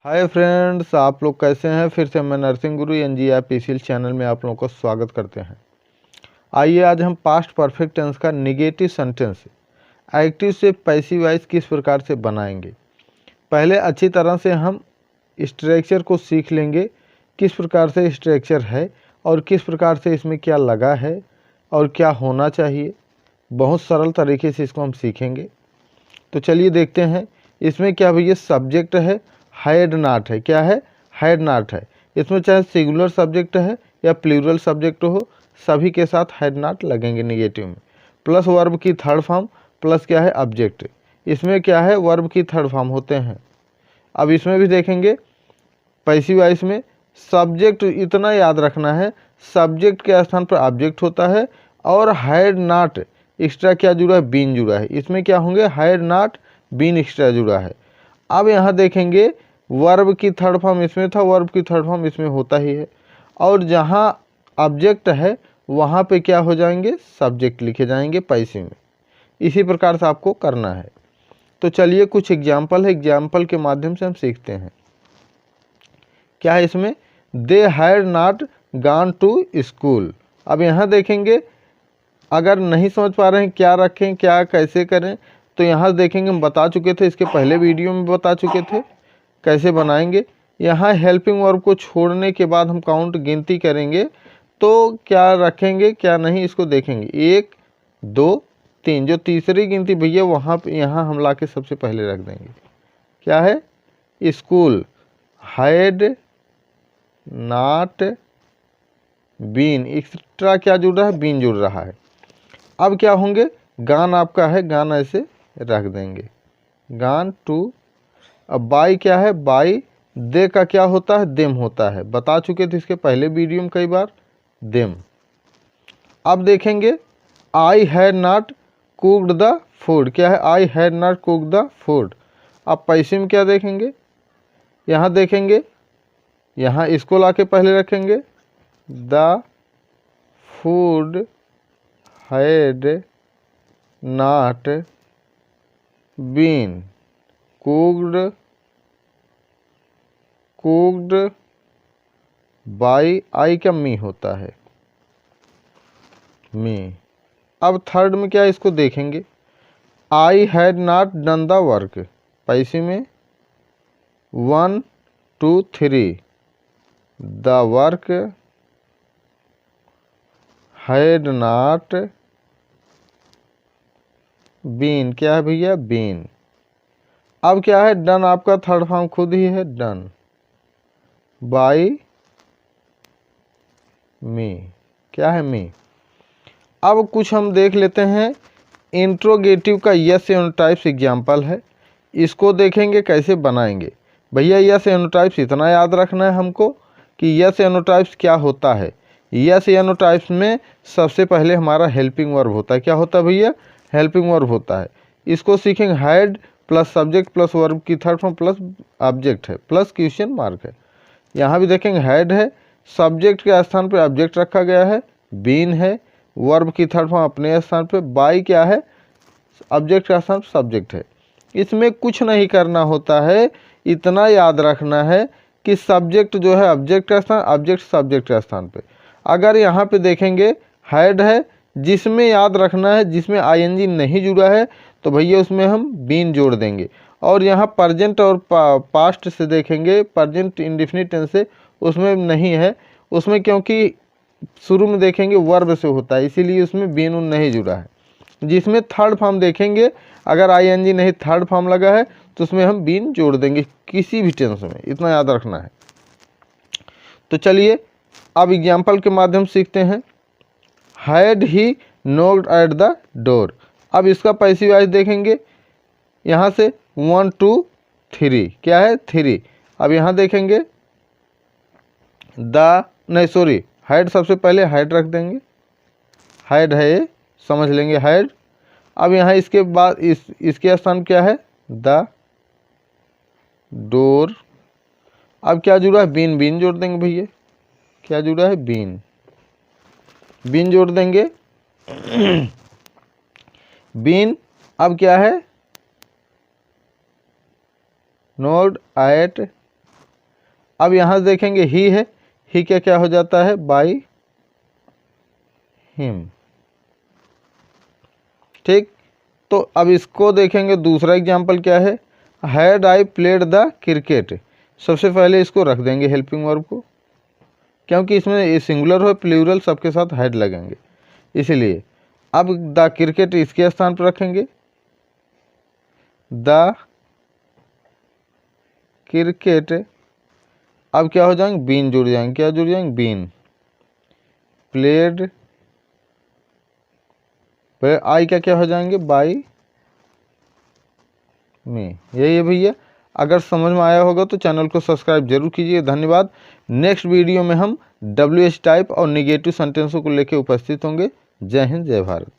Hi friends, आप लोग कैसे हैं। फिर से मैं नर्सिंग गुरु NGIPCL चैनल में आप लोगों का स्वागत करते हैं। आइए आज हम पास्ट परफेक्ट टेंस का नेगेटिव सेंटेंस एक्टिव से पैसिव वॉइस किस प्रकार से बनाएंगे। पहले अच्छी तरह से हम स्ट्रक्चर को सीख लेंगे, किस प्रकार से स्ट्रक्चर है और किस प्रकार से इसमें क्या लगा है और क्या होना चाहिए। बहुत सरल तरीके से इसको हम सीखेंगे। तो चलिए देखते हैं इसमें क्या भैया सब्जेक्ट है, हैड नॉट है। क्या है? हैड नॉट है। इसमें चाहे सिंगुलर सब्जेक्ट है या प्लूरल सब्जेक्ट हो, सभी के साथ हैड नॉट लगेंगे नेगेटिव में। प्लस वर्ब की थर्ड फॉर्म प्लस क्या है ऑब्जेक्ट। इसमें क्या है वर्ब की थर्ड फॉर्म होते हैं। अब इसमें भी देखेंगे पैसिव वॉइस में सब्जेक्ट इतना याद रखना है, सब्जेक्ट के स्थान पर ऑब्जेक्ट होता है और हैड नॉट एक्स्ट्रा क्या जुड़ा है, बीन जुड़ा है। इसमें क्या होंगे हैड नॉट बीन एक्स्ट्रा जुड़ा है। अब यहाँ देखेंगे वर्ब की थर्ड फॉर्म इसमें था, वर्ब की थर्ड फॉर्म इसमें होता ही है और जहाँ ऑब्जेक्ट है वहाँ पे क्या हो जाएंगे सब्जेक्ट लिखे जाएंगे पैसिव में। इसी प्रकार से आपको करना है। तो चलिए कुछ एग्जाम्पल है, एग्जाम्पल के माध्यम से हम सीखते हैं। क्या है इसमें? They had not gone to school. अब यहाँ देखेंगे अगर नहीं समझ पा रहे हैं क्या रखें क्या कैसे करें, तो यहाँ देखेंगे हम बता चुके थे, इसके पहले वीडियो में बता चुके थे कैसे बनाएंगे। यहाँ हेल्पिंग वर्ब को छोड़ने के बाद हम काउंट गिनती करेंगे तो क्या रखेंगे क्या नहीं इसको देखेंगे। 1 2 3, जो तीसरी गिनती भैया वहाँ पे यहाँ हम ला के सबसे पहले रख देंगे। क्या है? School had not been extra क्या जुड़ रहा है, बीन जुड़ रहा है। अब क्या होंगे गान आपका है, गान ऐसे रख देंगे गान टू। अब बाई क्या है, बाई दे का क्या होता है, देम होता है, बता चुके थे इसके पहले वीडियो में कई बार देम। अब देखेंगे I had not cooked the food. क्या है? आई had not cooked the food. अब पैसे में क्या देखेंगे, यहाँ देखेंगे यहाँ इसको लाके पहले रखेंगे the food had not been cooked by I का मी होता है मी। अब थर्ड में क्या इसको देखेंगे I had not done the work. पैसे में 1 2 3 the work had not been. क्या है भैया? बीन। अब क्या है डन आपका थर्ड फॉर्म खुद ही है डन बाई मी। क्या है? मी। अब कुछ हम देख लेते हैं इंट्रोगेटिव का यस एनोटाइप्स एग्जाम्पल है, इसको देखेंगे कैसे बनाएंगे। भैया यस एनोटाइप्स इतना याद रखना है हमको कि यस एनोटाइप्स क्या होता है। यस एनोटाइप्स में सबसे पहले हमारा हेल्पिंग वर्ब होता है। क्या होता है भैया? हेल्पिंग वर्ब होता है। इसको सीखेंगे had plus subject plus verb की थर्ड फॉर्म प्लस ऑब्जेक्ट है प्लस क्वेश्चन मार्क है। यहाँ भी देखेंगे हैड है, सब्जेक्ट के स्थान पर ऑब्जेक्ट रखा गया है, बीन है, वर्ब की थर्ड फॉर्म अपने स्थान पे, बाई क्या है ऑब्जेक्ट का स्थान सब्जेक्ट है। इसमें कुछ नहीं करना होता है, इतना याद रखना है कि सब्जेक्ट जो है ऑब्जेक्ट का स्थान, ऑब्जेक्ट सब्जेक्ट का स्थान पे। अगर यहाँ पे देखेंगे हैड है, जिसमें याद रखना है जिसमें आईएनजी नहीं जुड़ा है तो भैया उसमें हम बीन जोड़ देंगे। और यहाँ प्रजेंट और पास्ट से देखेंगे प्रजेंट इंडेफिनिट टेंस से उसमें नहीं है, उसमें क्योंकि शुरू में देखेंगे वर्ब से होता है इसीलिए उसमें बीन उन नहीं जुड़ा है। जिसमें थर्ड फॉर्म देखेंगे अगर आईएनजी नहीं थर्ड फॉर्म लगा है तो उसमें हम बीन जोड़ देंगे किसी भी टेंस में, इतना याद रखना है। तो चलिए अब एग्जाम्पल के माध्यम से सीखते हैं। Had he knocked at the door. अब इसका पैसिव वॉइस देखेंगे यहाँ से 1 2 3। क्या है? 3। अब यहाँ देखेंगे द नहीं सॉरी हैड, सबसे पहले हैड रख देंगे, हैड है ये समझ लेंगे हैड। अब यहाँ इसके बाद इसके स्थान क्या है द डोर। अब क्या जुड़ा है बीन, बीन जोड़ देंगे भैया। क्या जुड़ा है? बीन, बीन जोड़ देंगे बीन। अब क्या है नोड एट अब यहाँ से देखेंगे ही है, ही क्या क्या हो जाता है, बाई हिम। ठीक, तो अब इसको देखेंगे, दूसरा एग्जाम्पल क्या है, had I played the cricket. सबसे पहले इसको रख देंगे हेल्पिंग वर्ब को, क्योंकि इसमें सिंगुलर हो प्लूरल सबके साथ हैड लगेंगे, इसलिए अब द क्रिकेट इसके स्थान पर रखेंगे, द क्रिकेट। अब क्या हो जाएंगे, बीन जुड़ जाएंगे, क्या जुड़ जाएंगे, बीन प्लेड, आई का क्या हो जाएंगे, बाई में। यही है भैया। अगर समझ में आया होगा तो चैनल को सब्सक्राइब जरूर कीजिए। धन्यवाद। नेक्स्ट वीडियो में हम WH टाइप और निगेटिव सेंटेंसों को लेकर उपस्थित होंगे। जय हिंद, जय भारत।